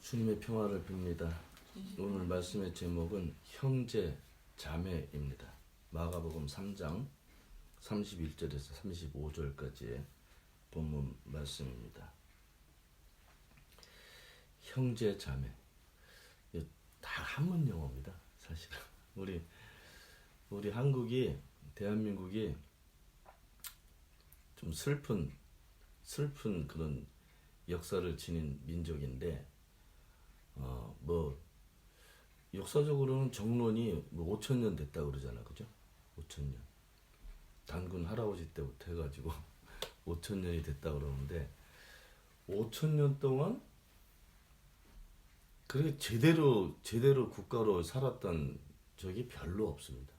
주님의 평화를 빕니다. 오늘 말씀의 제목은 형제 자매입니다. 마가복음 3장 31절에서 35절까지의 본문 말씀입니다. 형제 자매, 다 한문 용어입니다. 사실은 우리 한국이, 대한민국이 좀 슬픈 그런 역사를 지닌 민족인데, 역사적으로는 정론이 5,000년 됐다고 그러잖아, 그죠? 5,000년. 단군 할아버지 때부터 해가지고 5,000년이 됐다고 그러는데, 5,000년 동안 그렇게 제대로 국가로 살았던 적이 별로 없습니다.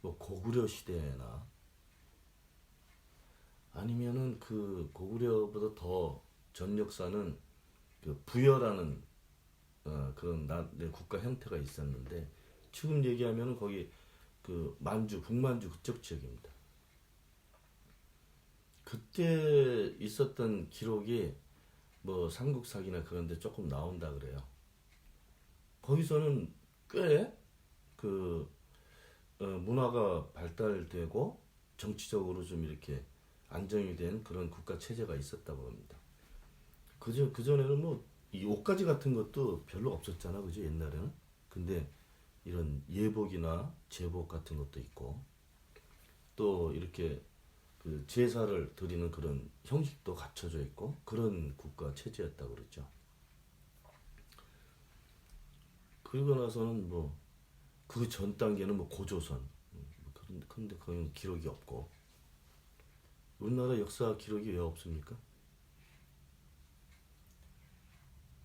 고구려 시대나 아니면은 그 고구려보다 더 전 역사는 그 부여라는 그런 국가 형태가 있었는데, 지금 얘기하면은 거기 그 만주, 북만주 그쪽 지역입니다. 그때 있었던 기록이 삼국사기나 그런데 조금 나온다 그래요. 거기서는 꽤 문화가 발달되고 정치적으로 좀 이렇게 안정이 된 그런 국가 체제가 있었다고 합니다. 그전에는 이 옷가지 같은 것도 별로 없었잖아, 그죠? 옛날에는. 근데 이런 예복이나 제복 같은 것도 있고, 또 이렇게 그 제사를 드리는 그런 형식도 갖춰져 있고, 그런 국가 체제였다고 그랬죠. 그리고 나서는 그 전 단계는 고조선. 근데 그건 기록이 없고. 우리나라 역사 기록이 왜 없습니까?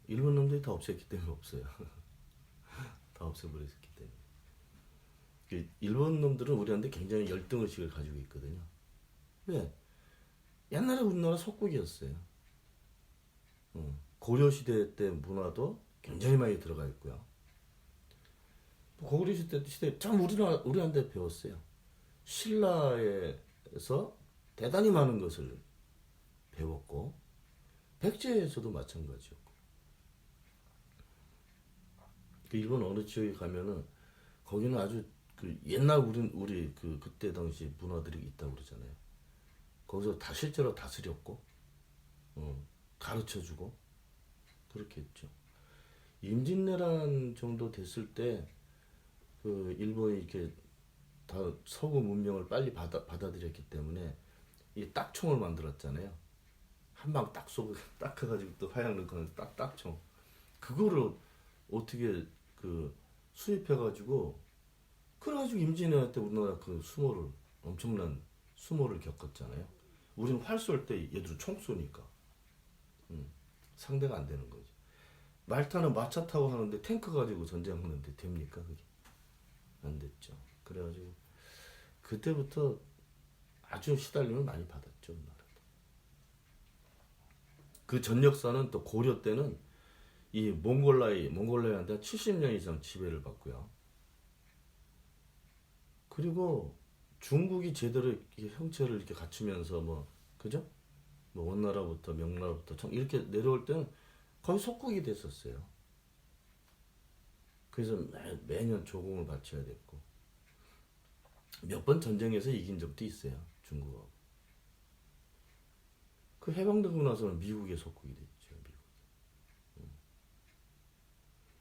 일본 놈들이 다 없앴기 때문에 없어요. 다 없애버렸기 때문에. 일본 놈들은 우리한테 굉장히 열등의식을 가지고 있거든요. 왜? 옛날에 우리나라 속국이었어요. 고려시대 때 문화도 굉장히 많이 들어가 있고요. 고구려 시대 참 우리한테 배웠어요. 신라에서 대단히 많은 것을 배웠고, 백제에서도 마찬가지였고. 일본 어느 지역에 가면은 거기는 아주 옛날 우리 그때 당시 문화들이 있다고 그러잖아요. 거기서 다 실제로 다스렸고, 가르쳐주고 그렇게 했죠. 임진왜란 정도 됐을 때 일본이 이렇게 다 서구 문명을 빨리 받아들였기 때문에 이 딱총을 만들었잖아요. 한 방 딱 쏘고 딱 해가지고 또 화약 넣고 딱총. 그거를 어떻게 수입해가지고, 그래가지고 임진왜란 때 우리나라 엄청난 수모를 겪었잖아요. 우리는 활 쏠 때 얘들은 총 쏘니까 상대가 안 되는 거죠. 말타는 마차 타고 하는데 탱크 가지고 전쟁하는데 됩니까? 그게 안 됐죠. 그래가지고 그때부터 아주 시달림을 많이 받았죠, 우리나라도. 그 전 역사는 또 고려 때는 이 몽골라이한테 70년 이상 지배를 받고요. 그리고 중국이 제대로 형체를 이렇게 갖추면서 그죠? 원나라부터 명나라부터 이렇게 내려올 때는 거의 속국이 됐었어요. 그래서 매년 조공을 바쳐야 됐고, 몇 번 전쟁에서 이긴 적도 있어요, 중국하고. 그 해방되고 나서는 미국의 속국이 됐죠, 미국.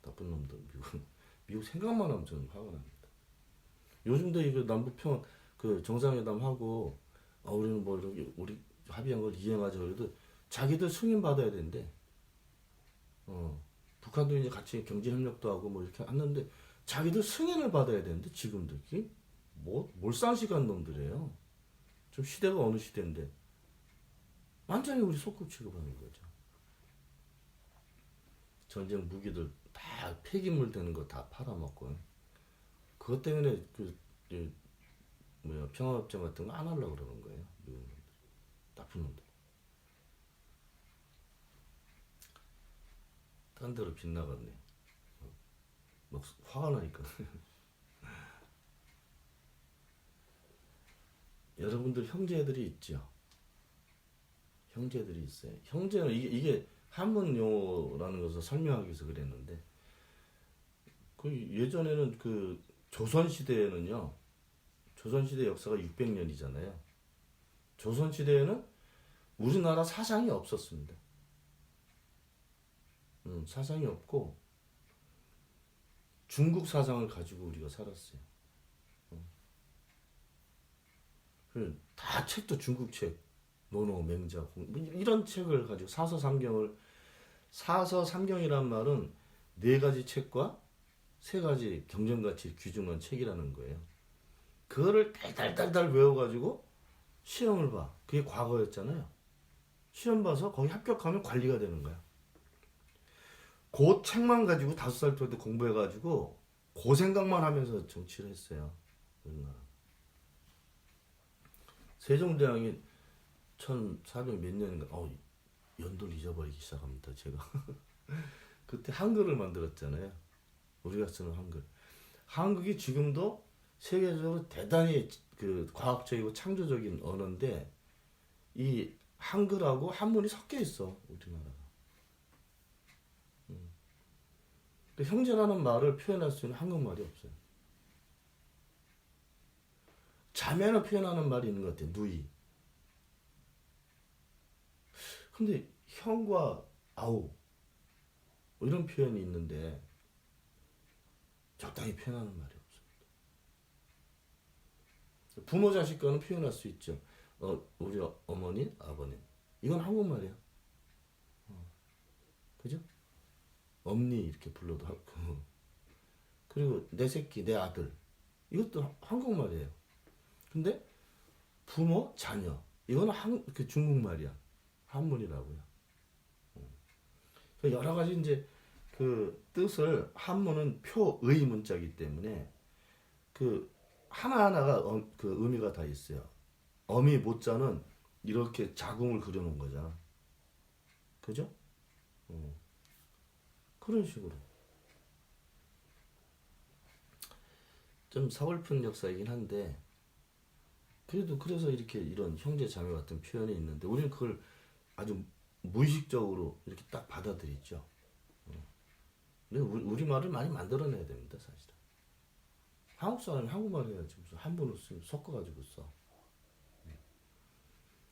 나쁜 놈들, 미국 생각만 하면 저는 화가 납니다. 요즘도 이거 남북평 정상회담 하고, 우리는 이렇게 우리 합의한 걸 이행하자 그래도 자기들 승인 받아야 된대. 북한도 이제 같이 경제협력도 하고 이렇게 하는데 자기들 승인을 받아야 되는데, 지금도 이게 몰상식한 놈들이에요. 좀 시대가 어느 시대인데 완전히 우리 속국 취급하는 거죠. 전쟁 무기들 다 폐기물 되는 거 다 팔아먹고, 그것 때문에 평화협정 같은 거 안 하려고 그러는 거예요, 미국 놈들. 나쁜 놈들. 딴 데로 빗나갔네. 막 화가 나니까. 여러분들 형제들이 있죠. 형제들이 있어요. 형제는 이게 한문 용어라는 것을 설명하기 위해서 그랬는데 그 예전에는 그 조선 시대에는요. 조선 시대 역사가 600년이잖아요. 조선 시대에는 우리나라 사상이 없었습니다. 사상이 없고 중국 사상을 가지고 우리가 살았어요. 다 책도 중국 책, 논어, 맹자, 뭐 이런 책을 가지고 사서삼경이란 말은 네 가지 책과 세 가지 경전가치 귀중한 책이라는 거예요. 그거를 달달달달 외워가지고 시험을 봐. 그게 과거였잖아요. 시험 봐서 거기 합격하면 관리가 되는 거야. 그 책만 가지고 5살 때 공부해가지고 그 생각만 하면서 정치를 했어요. 우리나라. 세종대왕이 1400 몇 년인가, 연도를 잊어버리기 시작합니다, 제가. 그때 한글을 만들었잖아요. 우리가 쓰는 한글. 한국이 지금도 세계적으로 대단히 그 과학적이고 창조적인 언어인데, 이 한글하고 한문이 섞여 있어, 우리나라가. 형제라는 말을 표현할 수 있는 한국말이 없어요. 자매를 표현하는 말이 있는 것 같아요. 누이. 근데 형과 아우 뭐 이런 표현이 있는데 적당히 표현하는 말이 없습니다. 부모 자식 간은 표현할 수 있죠. 우리 어머니, 아버님. 이건 한국말이야. 그죠? 엄니 이렇게 불러도 하고. 그리고 내 새끼, 내 아들. 이것도 한국말이에요. 근데 부모, 자녀. 이거는 그 중국말이야. 한문이라고요. 여러 가지 이제 그 뜻을 한문은 표의 문자이기 때문에 그 하나하나가 그 의미가 다 있어요. 어미 모자는 이렇게 자궁을 그려놓은 거잖아. 그죠? 그런 식으로. 좀 서글픈 역사이긴 한데 그래서 이렇게 이런 형제 자매 같은 표현이 있는데 우리는 그걸 아주 무의식적으로 이렇게 딱 받아들이죠. 근데 우리 말을 많이 만들어내야 됩니다, 사실은. 한국 사람이 한국말 해야지 무슨 한문을 섞어가지고 써.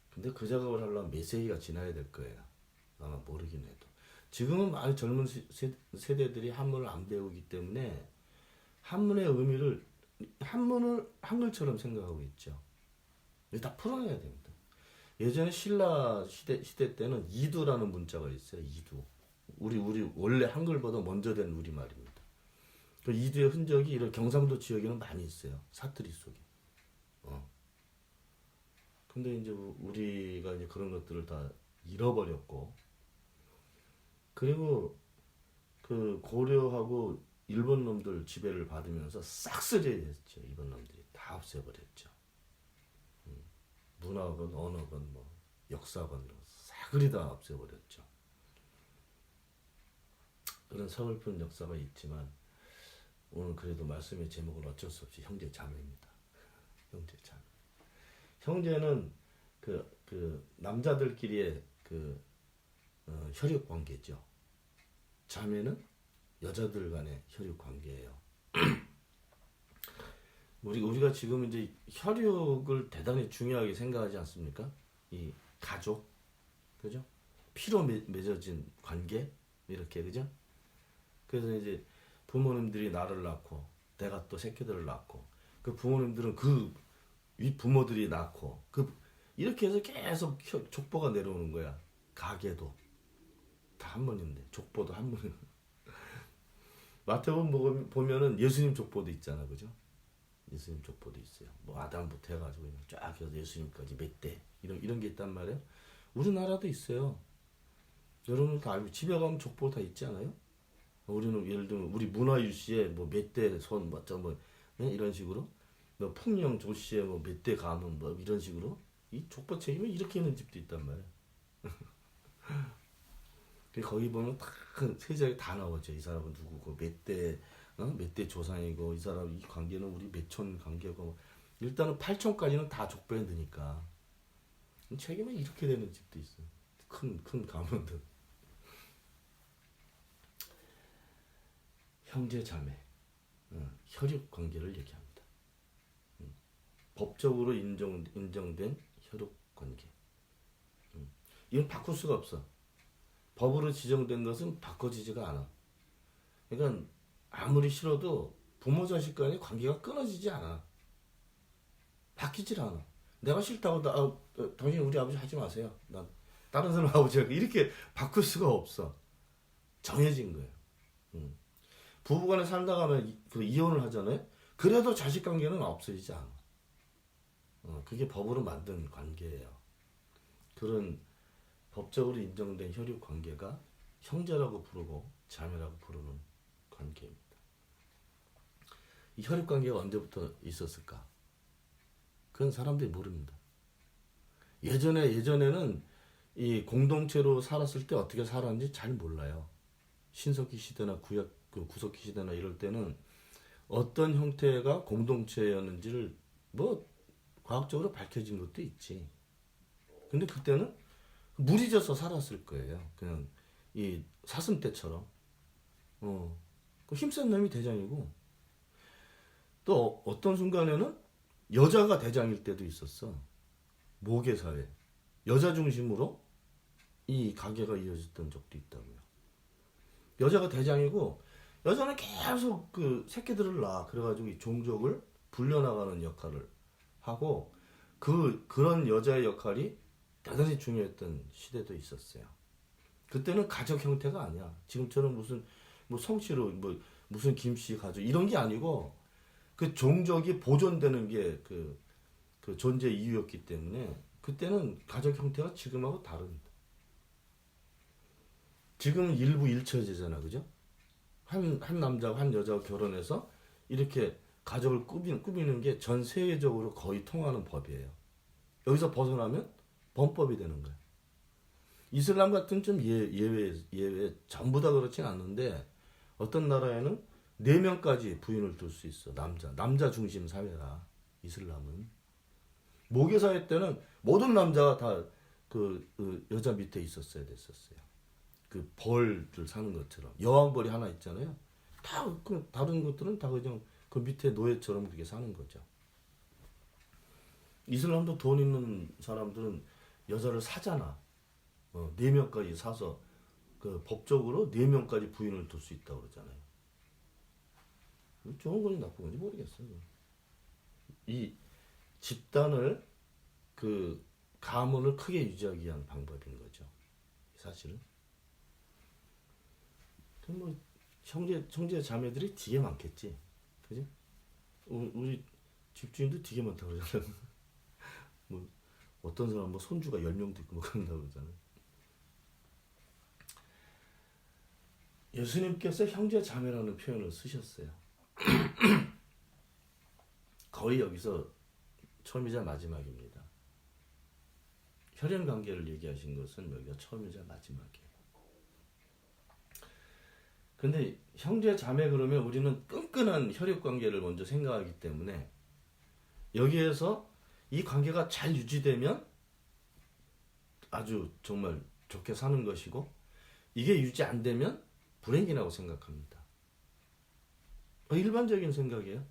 근데 그 작업을 하려면 몇 세기가 지나야 될 거예요. 아마 모르긴 해도. 지금은 많은 젊은 세대들이 한문을 안 배우기 때문에 한문의 의미를 한문을 한글처럼 생각하고 있죠. 이거 다 풀어내야 됩니다. 예전에 신라 시대 때는 이두라는 문자가 있어요. 이두. 우리 원래 한글보다 먼저 된 우리말입니다. 그 이두의 흔적이 이런 경상도 지역에는 많이 있어요. 사투리 속에. 근데 이제 우리가 이제 그런 것들을 다 잃어버렸고, 그리고 그 고려하고 일본 놈들 지배를 받으면서 싹쓸이했죠. 일본 놈들이 다 없애버렸죠. 문화건 언어건 뭐 역사건 싸그리 다 없애버렸죠. 그런 서글픈 역사가 있지만 오늘 그래도 말씀의 제목은 어쩔 수 없이 형제 자매입니다. 형제 자매. 형제는 그 남자들끼리의 그 혈육 관계죠. 자매는 여자들 간의 혈육 관계예요. 우리가 지금 이제 혈육을 대단히 중요하게 생각하지 않습니까? 이 가족, 그죠? 피로 맺어진 관계 이렇게, 그죠? 그래서 이제 부모님들이 나를 낳고 내가 또 새끼들을 낳고 그 부모님들은 그 윗 부모들이 낳고 이렇게 해서 계속 족보가 내려오는 거야. 가계도 다 한 번인데 족보도 한 번. 마태복음 보면은 예수님 족보도 있잖아, 그죠? 예수님 족보도 있어요. 뭐 아담부터 해가지고 그냥 쫙 해서 예수님까지 몇 대 이런 게 있단 말이에요. 우리나라도 있어요. 여러분 다 알고 집에 가면 족보 다 있지 않아요? 우리는 예를 들면 우리 문화유씨에 뭐 몇 대 손 뭐 네? 이런 식으로 뭐 풍령 조씨에 뭐 몇 대 가문 뭐 이런 식으로 이 족보 책임을 이렇게 있는 집도 있단 말이에요. 거기 보면 다 세자에 다 나오죠. 이 사람은 누구고 몇 대 조상이고 이 사람 이 관계는 우리 몇촌 관계고 일단은 8촌까지는 다 족보에 넣으니까 책임은 이렇게 되는 집도 있어요. 큰 가문들. 형제 자매, 혈육 관계를 얘기합니다. 법적으로 인정된 혈육 관계. 이건 바꿀 수가 없어. 법으로 지정된 것은 바꿔지지가 않아. 그러니까 아무리 싫어도 부모 자식 간의 관계가 끊어지지 않아. 바뀌질 않아. 내가 싫다고 당신 우리 아버지 하지 마세요. 난 다른 사람 아버지 이렇게 바꿀 수가 없어. 정해진 거예요. 부부간에 살다가 하면 그 이혼을 하잖아요. 그래도 자식 관계는 없어지지 않아. 그게 법으로 만든 관계예요. 그런 법적으로 인정된 혈육 관계가 형제라고 부르고 자매라고 부르는 관계입니다. 이 혈육 관계가 언제부터 있었을까? 그건 사람들이 모릅니다. 예전에는 이 공동체로 살았을 때 어떻게 살았는지 잘 몰라요. 신석기 시대나 구석기 시대나 이럴 때는 어떤 형태가 공동체였는지를 뭐 과학적으로 밝혀진 것도 있지. 근데 그때는 무리져서 살았을 거예요. 그냥 이 사슴 때처럼. 그 힘센 놈이 대장이고 또 어떤 순간에는 여자가 대장일 때도 있었어. 모계 사회. 여자 중심으로 이 가계가 이어졌던 적도 있다고요. 여자가 대장이고 여자는 계속 그 새끼들을 낳아. 그래가지고 이 종족을 불려나가는 역할을 하고 그런 여자의 역할이 대단히 중요했던 시대도 있었어요. 그때는 가족 형태가 아니야. 지금처럼 무슨 뭐 성씨로 뭐 무슨 김씨 가족 이런 게 아니고 그 종족이 보존되는 게 그 존재 이유였기 때문에 그때는 가족 형태가 지금하고 다릅니다. 지금은 일부 일처제잖아, 그죠? 한 남자와 한 여자가 결혼해서 이렇게 가족을 꾸미는 게 전 세계적으로 거의 통하는 법이에요. 여기서 벗어나면 범법이 되는 거예요. 이슬람 같은 좀 예외 전부 다 그렇진 않는데 어떤 나라에는 4명까지 부인을 둘 수 있어. 남자 중심 사회라 이슬람은. 모계 사회 때는 모든 남자가 다 그 여자 밑에 있었어야 됐었어요. 그 벌들 사는 것처럼 여왕벌이 하나 있잖아요. 다 그 다른 것들은 다 그냥 그 밑에 노예처럼 그렇게 사는 거죠. 이슬람도 돈 있는 사람들은 여자를 사잖아. 4명까지 사서 그 법적으로 4명까지 부인을 둘 수 있다고 그러잖아요. 좋은 건지 나쁜 건지 모르겠어요. 이 집단을 그 가문을 크게 유지하기 위한 방법인 거죠. 사실은. 뭐 형제 자매들이 되게 많겠지. 그지? 우리 집주인도 되게 많다고 그러잖아요. 뭐 어떤 사람 뭐 손주가 10명도 있고 뭐 그런다고 그러잖아요. 예수님께서 형제 자매라는 표현을 쓰셨어요. 거의 여기서 처음이자 마지막입니다. 혈연 관계를 얘기하신 것은 여기가 처음이자 마지막이에요. 근데 형제 자매 그러면 우리는 끈끈한 혈육 관계를 먼저 생각하기 때문에 여기에서 이 관계가 잘 유지되면 아주 정말 좋게 사는 것이고 이게 유지 안 되면 불행이라고 생각합니다. 일반적인 생각이에요.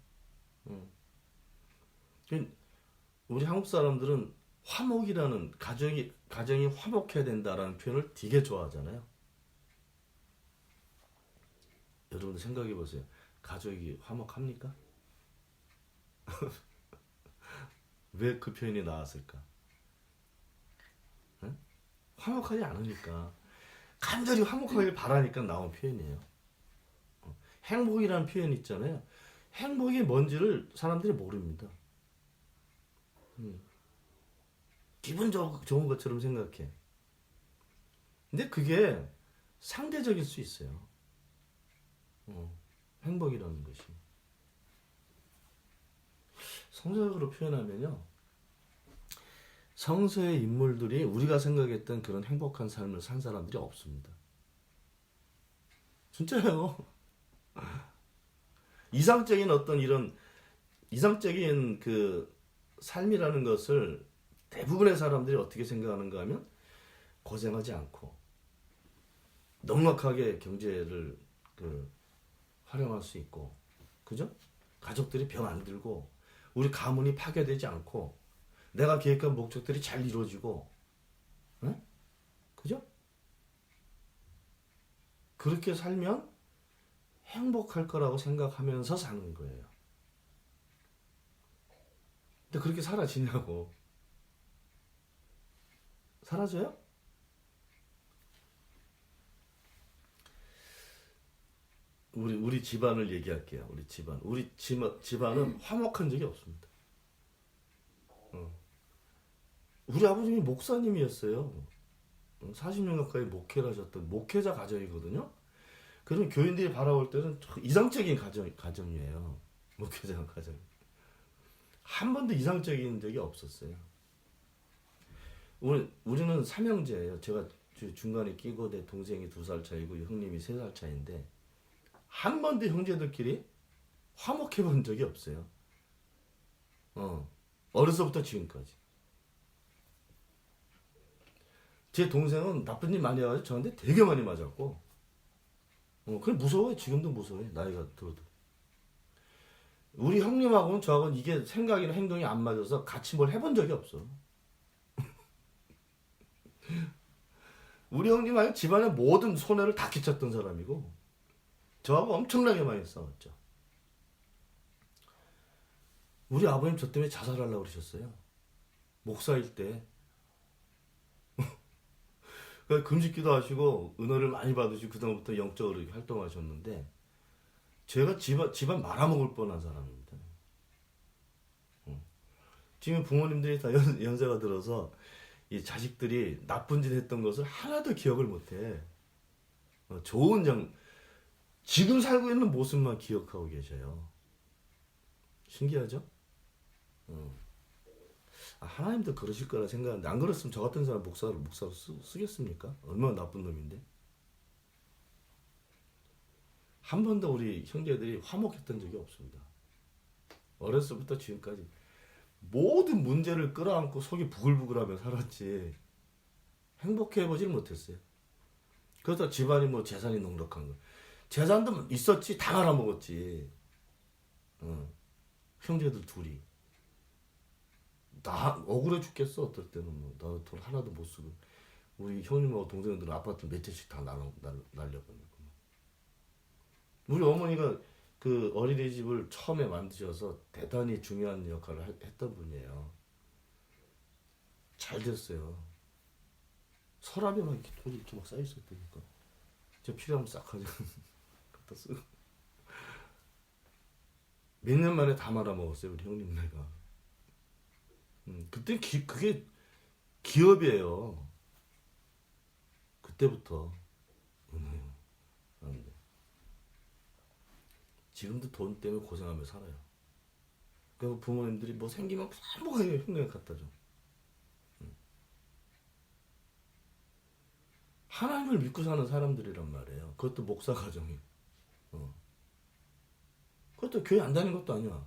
우리 한국 사람들은 화목이라는 가정이 화목해야 된다라는 표현을 되게 좋아하잖아요. 여러분들 생각해 보세요. 가족이 화목합니까? 왜 그 표현이 나왔을까? 응? 화목하지 않으니까 간절히 화목하길 바라니까 나온 표현이에요. 행복이라는 표현 있잖아요. 행복이 뭔지를 사람들이 모릅니다. 기분 좋은 것처럼 생각해. 근데 그게 상대적일 수 있어요. 행복이라는 것이. 성서적으로 표현하면요. 성서의 인물들이 우리가 생각했던 그런 행복한 삶을 산 사람들이 없습니다. 진짜요. 이상적인 그 삶이라는 것을 대부분의 사람들이 어떻게 생각하는가 하면 고생하지 않고 넉넉하게 경제를 활용할 수 있고, 그죠? 가족들이 병 안 들고, 우리 가문이 파괴되지 않고, 내가 계획한 목적들이 잘 이루어지고, 응? 그죠? 그렇게 살면 행복할 거라고 생각하면서 사는 거예요. 근데 그렇게 사라지냐고. 사라져요? 우리 집안을 얘기할게요. 우리 집안은 화목한 적이 없습니다. 어. 우리 아버님이 목사님이었어요. 40년 가까이 목회를 하셨던 목회자 가정이거든요. 그런 교인들이 바라볼 때는 이상적인 가정이에요. 목회자 가정. 한 번도 이상적인 적이 없었어요. 우리는 삼형제예요. 제가 중간에 끼고 내 동생이 2살 차이고 형님이 3살 차이인데 한 번도 형제들끼리 화목해 본 적이 없어요. 어려서부터 지금까지. 제 동생은 나쁜 일 많이 해가지고 저한테 되게 많이 맞았고, 그냥 무서워요. 지금도 무서워요. 나이가 들어도. 우리 형님하고는 저하고는 이게 생각이나 행동이 안 맞아서 같이 뭘 해본 적이 없어. 우리 형님하고 집안의 모든 손해를 다 끼쳤던 사람이고, 저하고 엄청나게 많이 싸웠죠. 우리 아버님 저 때문에 자살하려고 그러셨어요. 목사일 때. 금식기도 하시고 은혜를 많이 받으시고 그다음부터 영적으로 이렇게 활동하셨는데 제가 집안 말아먹을 뻔한 사람입니다. 지금 부모님들이 다 연세가 들어서 이 자식들이 나쁜 짓 했던 것을 하나도 기억을 못해. 좋은 지금 살고 있는 모습만 기억하고 계셔요. 신기하죠? 하나님도 그러실 거라 생각하는데 안 그랬으면 저 같은 사람 목사로 쓰겠습니까? 얼마나 나쁜 놈인데. 한 번도 우리 형제들이 화목했던 적이 없습니다. 어렸을 때부터 지금까지 모든 문제를 끌어안고 속이 부글부글하며 살았지 행복해보질 못했어요. 그래서 집안이 뭐 재산이 넉넉한 거, 재산도 있었지 다 말아먹었지. 형제들 둘이 나 억울해 죽겠어. 어떨 때는 뭐 나도 돈 하나도 못 쓰고 우리 형님하고 동생들은 아파트 몇 채씩 다 날려버리고. 우리 어머니가 그 어린이집을 처음에 만드셔서 대단히 중요한 역할을 했던 분이에요. 잘 됐어요. 서랍에 막 이렇게 돈이 이렇게 막 쌓여있었다니까. 제가 필요하면 싹 가져 갖다 쓰고. 몇 년 만에 다 말아먹었어요 우리 형님네가. 그때 그게 기업이에요. 그때부터. 지금도 돈 때문에 고생하며 살아요. 그리고 부모님들이 뭐 생기면 전부 형님에 갖다 줘. 하나님을 믿고 사는 사람들이란 말이에요. 그것도 목사 가정이. 그것도 교회 안 다니는 것도 아니야.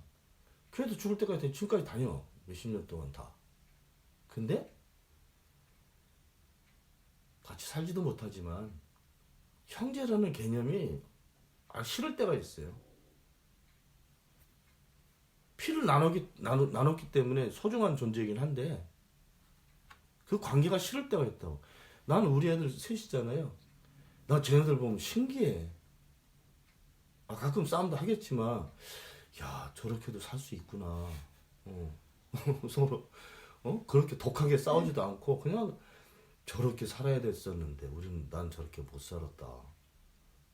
교회도 죽을 때까지 지금까지 다녀. 몇십 년 동안 다. 근데 같이 살지도 못하지만 형제라는 개념이 싫을 때가 있어요. 피를 나눴기 때문에 소중한 존재이긴 한데 그 관계가 싫을 때가 있다고. 나는 우리 애들 셋이잖아요. 나 쟤네들 보면 신기해. 가끔 싸움도 하겠지만 야 저렇게도 살 수 있구나. 서로 그렇게 독하게 싸우지도 않고 그냥 저렇게 살아야 됐었는데 난 저렇게 못 살았다.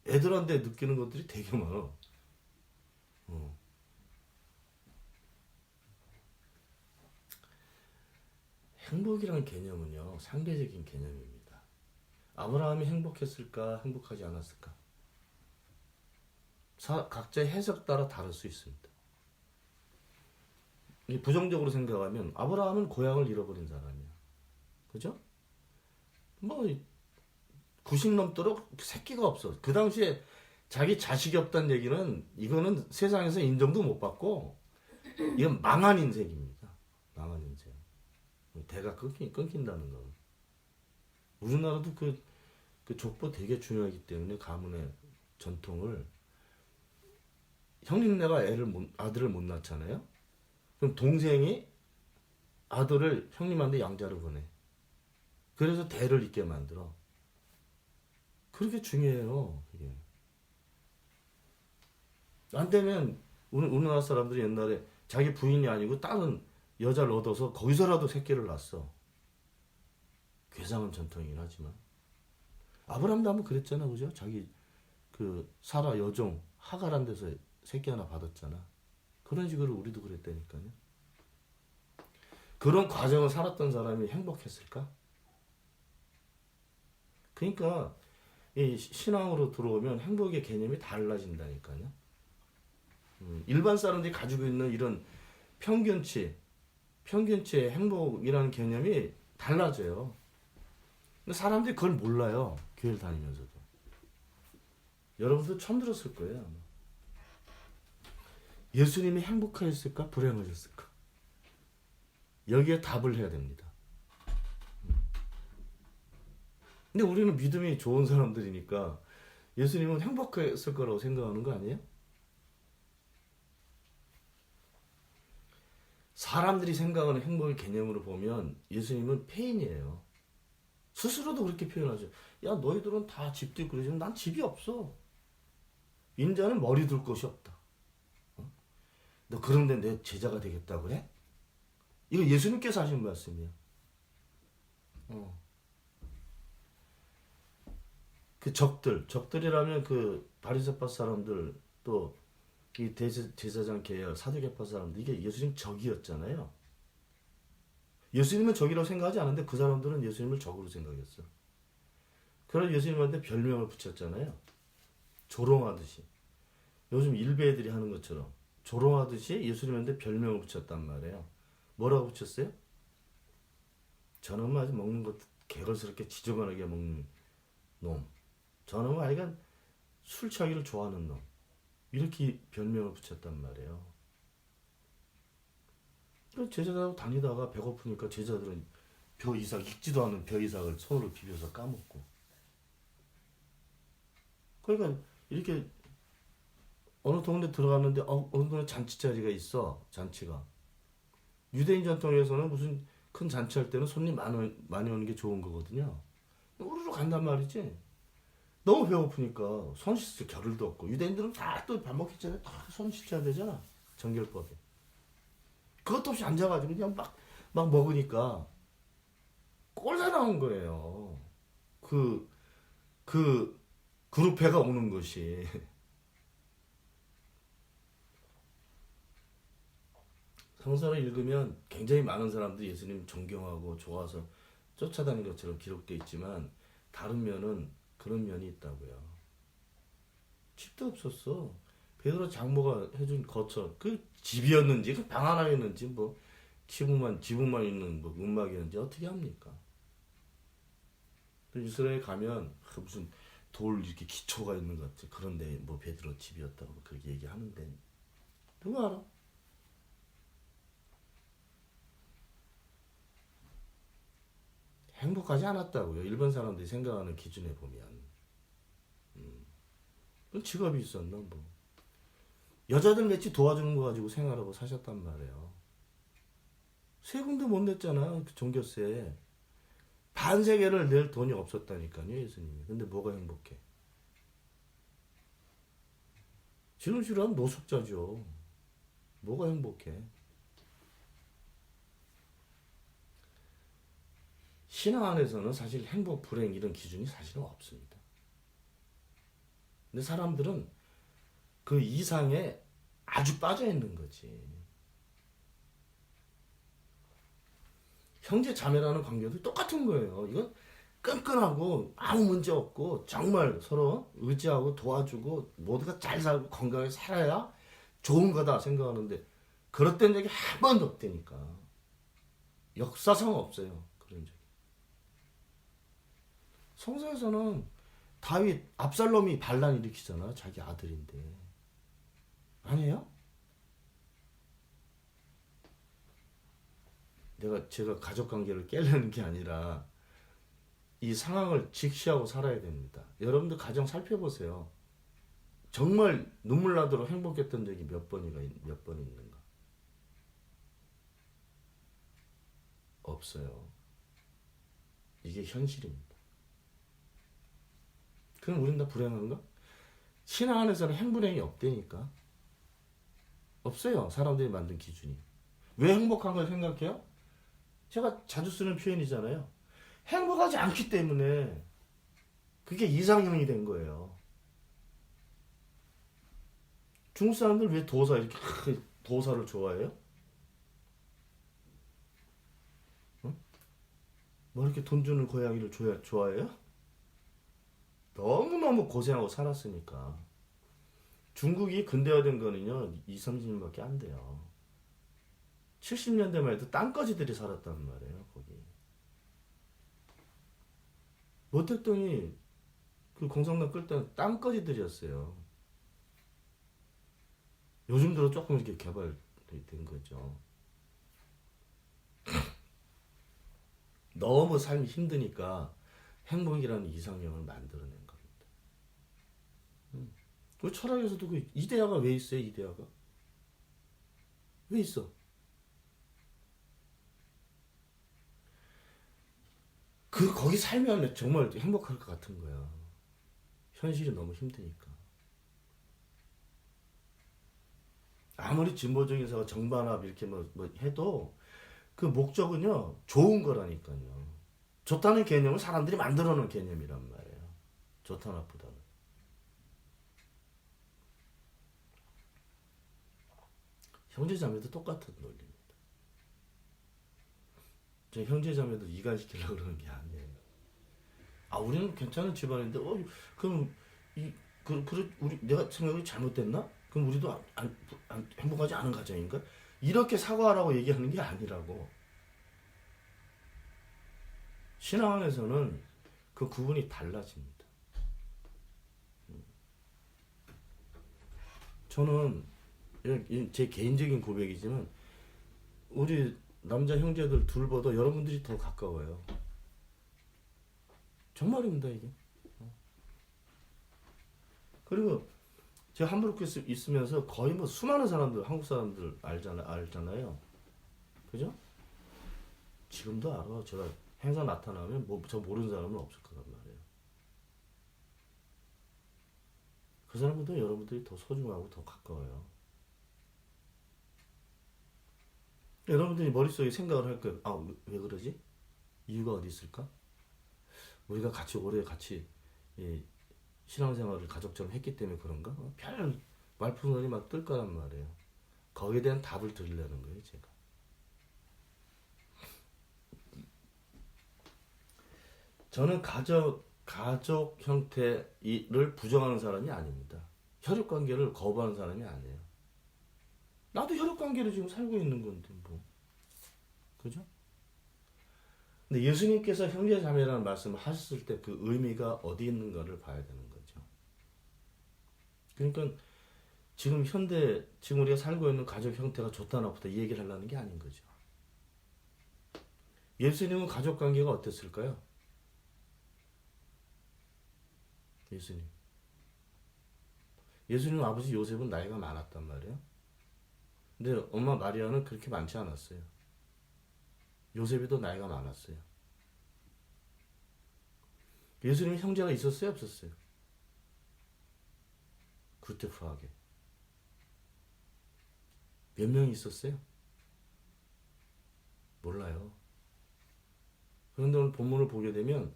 애들한테 느끼는 것들이 되게 많아. 행복이라는 개념은요 상대적인 개념입니다. 아브라함이 행복했을까 행복하지 않았을까 각자의 해석 따라 다를 수 있습니다. 부정적으로 생각하면 아브라함은 고향을 잃어버린 사람이야. 그죠? 뭐 90 넘도록 새끼가 없어. 그 당시에 자기 자식이 없다는 얘기는 이거는 세상에서 인정도 못 받고 이건 망한 인생입니다. 망한 인생. 대가 끊긴다는 거. 우리나라도 그 족보 되게 중요하기 때문에 가문의 전통을 형님네가 아들을 못 낳잖아요. 그럼 동생이 아들을 형님한테 양자로 보내. 그래서 대를 잇게 만들어. 그렇게 중요해요. 이게. 안 되면 우리나라 사람들이 옛날에 자기 부인이 아니고 다른 여자를 얻어서 거기서라도 새끼를 낳았어. 괴상한 전통이긴 하지만. 아브라함도 한번 그랬잖아, 그죠? 자기 그 사라 여종 하갈한 데서 새끼 하나 받았잖아. 그런 식으로 우리도 그랬다니까요. 그런 과정을 살았던 사람이 행복했을까? 그러니까 이 신앙으로 들어오면 행복의 개념이 달라진다니까요. 일반 사람들이 가지고 있는 이런 평균치의 행복이라는 개념이 달라져요. 근데 사람들이 그걸 몰라요. 교회를 다니면서도. 여러분도 처음 들었을 거예요, 아마. 예수님이 행복하셨을까? 불행하셨을까? 여기에 답을 해야 됩니다. 근데 우리는 믿음이 좋은 사람들이니까 예수님은 행복했을 거라고 생각하는 거 아니에요? 사람들이 생각하는 행복의 개념으로 보면 예수님은 폐인이에요. 스스로도 그렇게 표현하죠. 야, 너희들은 다 집도 있고 그러지만 난 집이 없어. 인자는 머리 둘 곳이 없다. 너 그런데 내 제자가 되겠다 그래? 이거 예수님께서 하신 말씀이야. 그 적들이라면 그 바리새파 사람들 또 이 제사장 계열 사두개파 사람들 이게 예수님 적이었잖아요. 예수님은 적이라고 생각하지 않은데 그 사람들은 예수님을 적으로 생각했어. 그래서 예수님한테 별명을 붙였잖아요. 조롱하듯이. 요즘 일베애들이 하는 것처럼 조롱하듯이 예수님한테 별명을 붙였단 말이에요. 뭐라고 붙였어요? 저놈은 아주 먹는 것 개걸스럽게 지저분하게 먹는 놈. 저놈은 아이가 술 취하기를 좋아하는 놈. 이렇게 별명을 붙였단 말이에요. 제자들하고 다니다가 배고프니까 제자들은 벼 이삭, 익지도 않은 벼 이삭을 손으로 비벼서 까먹고. 그러니까 이렇게 어느 동네 들어갔는데 어느 동네 잔치 자리가 있어. 잔치가. 유대인 전통에서는 무슨 큰 잔치할 때는 손님 많이 오는 게 좋은 거거든요. 우르르 간단 말이지. 너무 배고프니까 손 씻을 겨를도 없고 유대인들은 다 또 밥 먹기 전에 다 손 씻어야 되잖아. 정결법에. 그것도 없이 앉아가지고 그냥 막 먹으니까 꼴사 나온 거예요. 그 그룹회가 오는 것이. 성서를 읽으면 굉장히 많은 사람들이 예수님 존경하고 좋아서 쫓아다니는 것처럼 기록되어 있지만 다른 면은 그런 면이 있다고요. 집도 없었어. 베드로 장모가 해준 거처 그 집이었는지 그 방 하나였는지 뭐 지붕만 있는 뭐 움막이었는지 어떻게 합니까? 이스라엘 가면 무슨 돌 이렇게 기초가 있는 것 같아. 그런데 뭐 베드로 집이었다고 그렇게 얘기하는데 누가 알아? 행복하지 않았다고요. 일반 사람들이 생각하는 기준에 보면. 직업이 있었나 뭐. 여자들 맺지 도와주는 거 가지고 생활하고 사셨단 말이에요. 세금도 못 냈잖아. 그 종교세. 반세계를 낼 돈이 없었다니까요. 예수님이. 근데 뭐가 행복해? 지금 싫어하면 노숙자죠. 뭐가 행복해? 신앙 안에서는 사실 행복, 불행 이런 기준이 사실은 없습니다. 근데 사람들은 그 이상에 아주 빠져 있는 거지. 형제 자매라는 관계도 똑같은 거예요. 이건 끈끈하고 아무 문제 없고 정말 서로 의지하고 도와주고 모두가 잘 살고 건강하게 살아야 좋은 거다 생각하는데 그렇던 적이 한 번도 없다니까. 역사상 없어요. 그런 적이. 성서에서는 다윗 압살롬이 반란 일으키잖아. 자기 아들인데. 아니에요? 제가 가족관계를 깨려는 게 아니라 이 상황을 직시하고 살아야 됩니다. 여러분들 가정 살펴보세요. 정말 눈물 나도록 행복했던 적이 몇 번이 있는가? 없어요. 이게 현실입니다. 그럼 우린 다 불행한가? 신앙 안에서는 행불행이 없다니까. 없어요. 사람들이 만든 기준이. 왜 행복한 걸 생각해요? 제가 자주 쓰는 표현이잖아요. 행복하지 않기 때문에 그게 이상형이 된 거예요. 중국 사람들 왜 도사 이렇게 도사를 좋아해요? 응? 뭐 이렇게 돈 주는 고양이를 좋아해요? 너무너무 고생하고 살았으니까. 중국이 근대화된 거는요 2, 30년밖에 안 돼요. 70년대만 해도 땅거지들이 살았단 말이에요 거기. 모택동이 그 공산당 끌 때는 땅거지들이었어요. 요즘 들어 조금 이렇게 개발된 거죠. 너무 삶이 힘드니까 행복이라는 이상형을 만들어낸 겁니다. 그 철학에서도 그 이데아가 왜 있어요? 이데아가 왜 있어? 거기 살면 정말 행복할 것 같은 거야. 현실이 너무 힘드니까. 아무리 진보적인 사가 정반합 이렇게 뭐 해도 그 목적은요 좋은 거라니까요. 좋다는 개념은 사람들이 만들어 놓은 개념이란 말이에요. 좋다 나쁘다는. 형제자매도 똑같은 논리입니다. 저 형제자매도 이간시키려고 그러는 게 아니에요. 아 우리는 괜찮은 집안인데 그럼 우리 내가 생각이 잘못됐나? 그럼 우리도 행복하지 않은 가정인가? 이렇게 사과하라고 얘기하는 게 아니라고. 신앙 안에서는 그 구분이 달라집니다. 저는 제 개인적인 고백이지만 우리 남자 형제들 둘보다 여러분들이 더 가까워요. 정말입니다 이게. 그리고 제가 함부르크에 있으면서 거의 뭐 수많은 사람들 한국 사람들 알잖아요. 그죠? 지금도 알아. 제가 행사 나타나면 저 모르는 사람은 없을 거란 말이에요. 그 사람보다 여러분들이 더 소중하고 더 가까워요. 여러분들이 머릿속에 생각을 할 거예요. 왜 그러지? 이유가 어디 있을까? 우리가 오래 같이 신앙생활을 가족처럼 했기 때문에 그런가? 별 말풍선이 막 뜰 거란 말이에요. 거기에 대한 답을 드리려는 거예요, 제가. 저는 가족 형태를 부정하는 사람이 아닙니다. 혈육관계를 거부하는 사람이 아니에요. 나도 혈육관계로 지금 살고 있는 건데 뭐. 그죠? 근데 예수님께서 형제자매라는 말씀을 하셨을 때 그 의미가 어디 있는가를 봐야 되는 거죠. 그러니까 지금 우리가 살고 있는 가족 형태가 좋다 나쁘다 이 얘기를 하려는 게 아닌 거죠. 예수님은 가족 관계가 어땠을까요? 예수님 아버지 요셉은 나이가 많았단 말이에요. 근데 엄마 마리아는 그렇게 많지 않았어요. 요셉이 더 나이가 많았어요. 예수님이 형제가 있었어요? 없었어요? 구테프하게. 몇 명이 있었어요? 몰라요. 그런데 오늘 본문을 보게 되면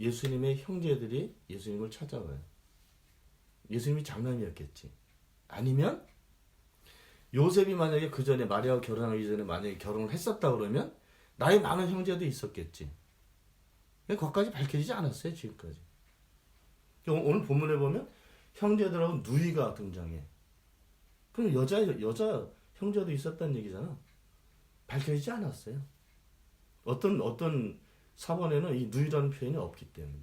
예수님의 형제들이 예수님을 찾아와요. 예수님이 장남이었겠지. 아니면 요셉이 만약에 그 전에 마리아와 결혼하기 전에 만약에 결혼을 했었다 그러면 나이 많은 형제도 있었겠지. 거기까지 밝혀지지 않았어요 지금까지. 오늘 본문에 보면 형제들하고 누이가 등장해. 그럼 여자 형제도 있었다는 얘기잖아. 밝혀지지 않았어요. 어떤 사본에는 이 누이라는 표현이 없기 때문에.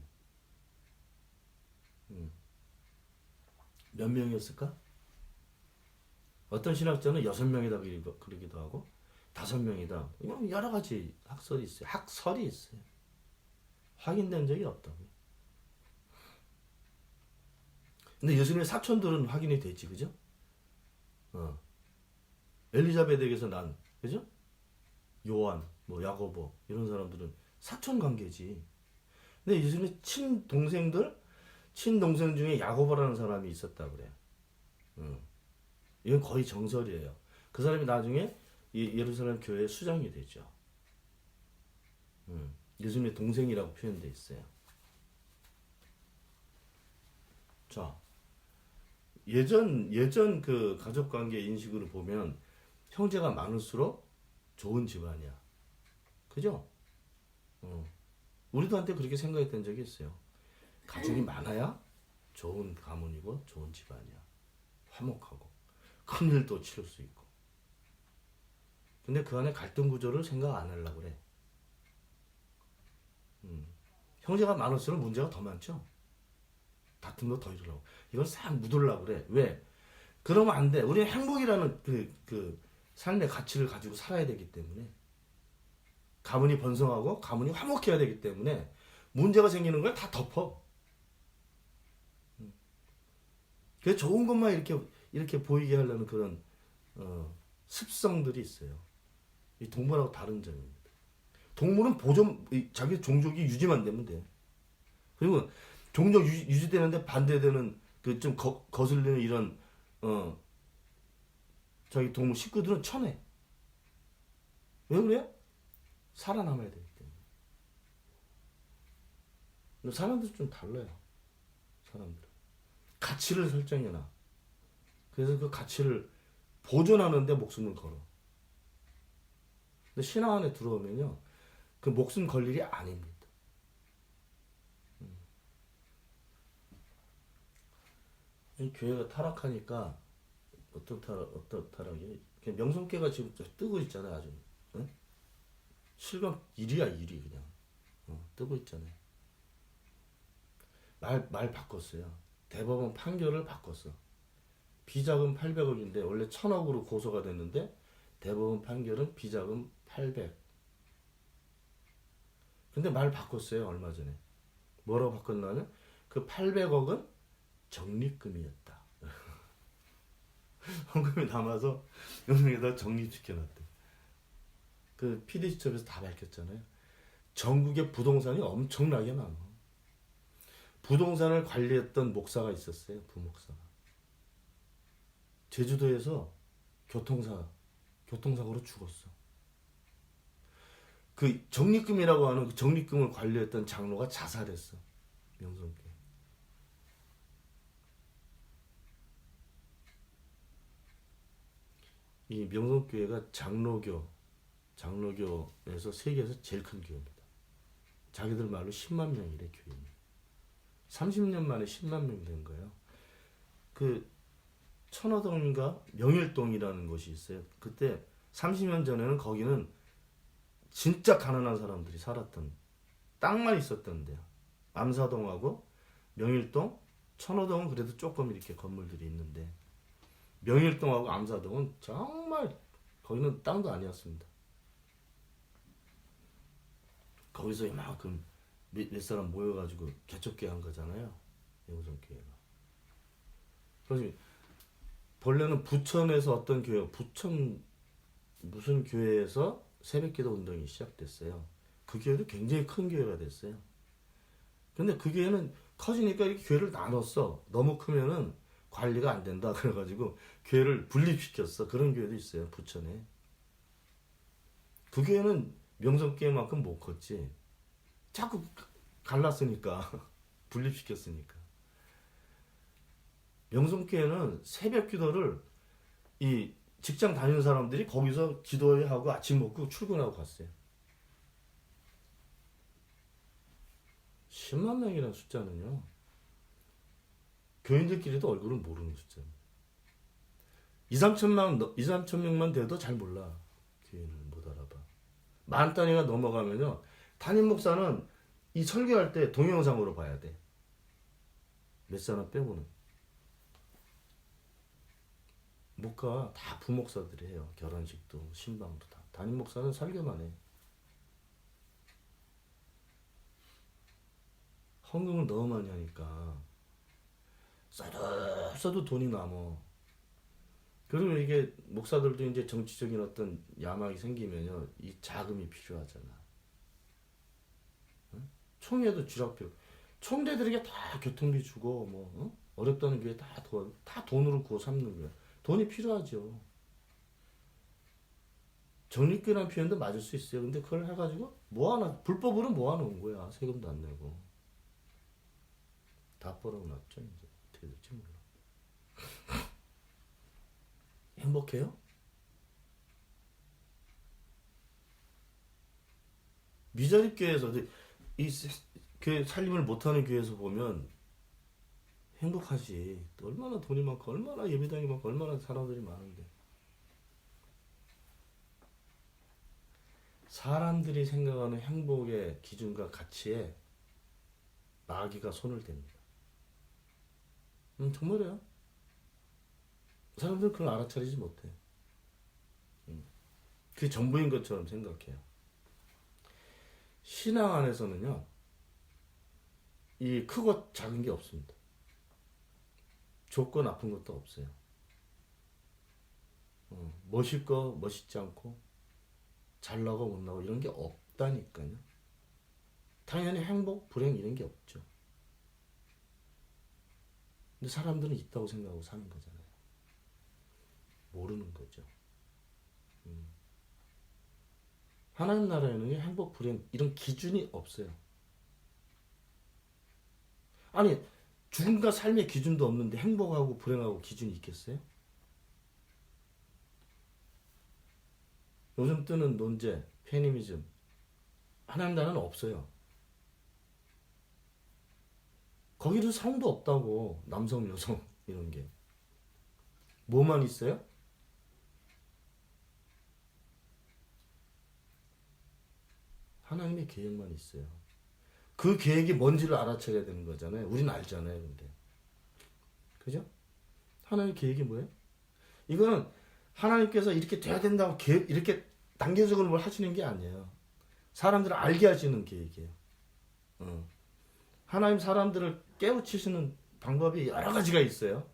몇 명이었을까? 어떤 신학자는 6명이다 그러기도 하고 5명이다. 여러 가지 학설이 있어요. 확인된 적이 없다고요. 근데 예수님의 사촌들은 확인이 됐지, 그죠? 엘리자벳에게서 난, 그죠? 요한, 뭐 야고보 이런 사람들은 사촌 관계지. 근데 예수님의 친동생 중에 야고보라는 사람이 있었다 그래. 이건 거의 정설이에요. 그 사람이 나중에 예루살렘 교회의 수장이 되죠. 예수님의 동생이라고 표현되어 있어요. 자, 예전 그 가족관계 인식으로 보면 형제가 많을수록 좋은 집안이야. 그죠? 우리도 한때 그렇게 생각했던 적이 있어요. 가족이 많아야 좋은 가문이고 좋은 집안이야. 화목하고 큰일도 치를 수 있고. 근데 그 안에 갈등 구조를 생각 안 하려고 그래. 형제가 많을수록 문제가 더 많죠. 다툼도 더 일어나고. 이걸 싹 묻으려고 그래. 왜? 그러면 안 돼. 우리는 행복이라는 그 삶의 가치를 가지고 살아야 되기 때문에. 가문이 번성하고 가문이 화목해야 되기 때문에 문제가 생기는 걸 다 덮어. 그래서 좋은 것만 이렇게 보이게 하려는 그런 습성들이 있어요. 이 동물하고 다른 점입니다. 동물은 자기 종족이 유지만 되면 돼. 그리고 종족 유지되는데 반대되는 그 좀 거슬리는 이런 자기 동물 식구들은 쳐내. 왜 그래? 살아남아야 되기 때문에. 근데 사람들은 좀 달라요. 사람들은 가치를 설정해놔. 그래서 그 가치를 보존하는데 목숨을 걸어. 근데 신앙 안에 들어오면요, 그 목숨 걸 일이 아닙니다. 이 교회가 타락하니까 어떤 타락이? 명성교회가 지금 뜨고 있잖아요, 아주. 응? 실감 1위야 1위 그냥. 뜨고 있잖아요. 말 바꿨어요. 대법원 판결을 바꿨어. 비자금 800억인데 원래 1000억으로 고소가 됐는데 대법원 판결은 비자금 800. 근데 말 바꿨어요, 얼마 전에. 뭐라고 바꿨냐면 그 800억은 적립금이었다. 헌금이 남아서 여기다 적립시켜놨대. 그 PD수첩에서 다 밝혔잖아요. 전국에 부동산이 엄청나게 많아. 부동산을 관리했던 목사가 있었어요. 부목사가. 제주도에서 교통사고로 죽었어. 그 적립금이라고 하는 그 적립금을 관리했던 장로가 자살했어. 명성교회. 이 명성교회가 장로교에서 세계에서 제일 큰 교회입니다. 자기들 말로 10만 명이래, 교인이. 30년 만에 10만 명 된 거예요. 그 천호동인가 명일동이라는 곳이 있어요. 그때 30년 전에는 거기는 진짜 가난한 사람들이 살았던, 땅만 있었던 데야. 암사동하고 명일동, 천호동은 그래도 조금 이렇게 건물들이 있는데 명일동하고 암사동은 정말 거기는 땅도 아니었습니다. 거기서 이만큼 몇 사람 모여가지고 개척교회 한 거잖아요. 영성교회가. 그래서 본래는 부천에서 어떤 교회, 부천 무슨 교회에서 새벽기도 운동이 시작됐어요. 그 교회도 굉장히 큰 교회가 됐어요. 근데 그 교회는 커지니까 이렇게 교회를 나눴어. 너무 크면은 관리가 안 된다. 그래가지고 교회를 분립시켰어. 그런 교회도 있어요. 부천에. 그 교회는 명성교회만큼 못 컸지. 자꾸 갈랐으니까. 분립시켰으니까. 명성교회는 새벽 기도를 이 직장 다니는 사람들이 거기서 기도하고 아침 먹고 출근하고 갔어요. 10만 명이라는 숫자는요, 교인들끼리도 얼굴을 모르는 숫자입니다. 2, 3천 명만 돼도 잘 몰라. 교인을 못 알아봐. 만 단위가 넘어가면요, 담임 목사는 이 설교할 때 동영상으로 봐야 돼. 몇 사람 빼고는. 못 가. 다 부목사들이 해요. 결혼식도 신방도 다. 담임 목사는 설교만 해. 헌금을 너무 많이 하니까 써도 돈이 남어. 그러면 이게 목사들도 이제 정치적인 어떤 야망이 생기면요, 이 자금이 필요하잖아. 응? 총회도 쥐락펴. 총대들에게 다 교통비 주고 뭐 어렵다는 교회 다 돈으로 구워 삼는 거야. 돈이 필요하죠. 적립교라는 표현도 맞을 수 있어요. 근데 그걸 해가지고 모아놔 불법으로 모아놓은 거야. 세금도 안 내고 다 벌어놨죠. 이제 어떻게 될지 몰라. 행복해요? 미자립 교회에서 그 살림을 못하는 교회에서 보면 행복하지. 얼마나 돈이 많고 얼마나 예배당이 많고 얼마나 사람들이 많은데. 사람들이 생각하는 행복의 기준과 가치에 마귀가 손을 댑니다. 정말이에요. 사람들은 그걸 알아차리지 못해. 그게 전부인 것처럼 생각해요. 신앙 안에서는요, 이 크고 작은 게 없습니다. 좋고 나쁜 것도 없어요. 멋있고 멋있지 않고 잘나고 못나고 이런 게 없다니까요. 당연히 행복, 불행 이런 게 없죠. 근데 사람들은 있다고 생각하고 사는 거잖아요. 모르는 거죠. 하나님 나라에는 행복, 불행 이런 기준이 없어요. 아니, 죽음과 삶의 기준도 없는데 행복하고 불행하고 기준이 있겠어요? 요즘 뜨는 논제, 페미니즘, 하나님 나라는 없어요. 거기도 성도 없다고. 남성, 여성 이런 게. 뭐만 있어요? 하나님의 계획만 있어요. 그 계획이 뭔지를 알아차려야 되는 거잖아요. 우리는 알잖아요. 근데 그죠? 하나님의 계획이 뭐예요? 이거는 하나님께서 이렇게 돼야 된다고 계획, 이렇게 단계적으로 뭘 하시는 게 아니에요. 사람들을 알게 하시는 계획이에요. 하나님 사람들을 깨우치시는 방법이 여러 가지가 있어요.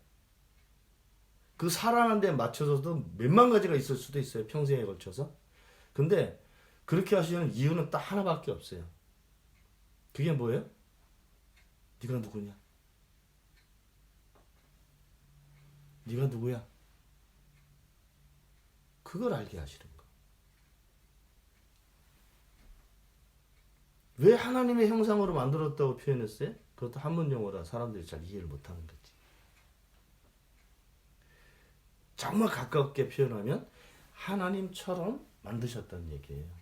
그 살아가는 데 맞춰서도 몇만 가지가 있을 수도 있어요. 평생에 걸쳐서. 근데 그렇게 하시는 이유는 딱 하나밖에 없어요. 그게 뭐예요? 네가 누구냐? 네가 누구야? 그걸 알게 하시는 거. 왜 하나님의 형상으로 만들었다고 표현했어요? 그것도 한문 용어라 사람들이 잘 이해를 못하는 거지. 정말 가깝게 표현하면 하나님처럼 만드셨다는 얘기예요.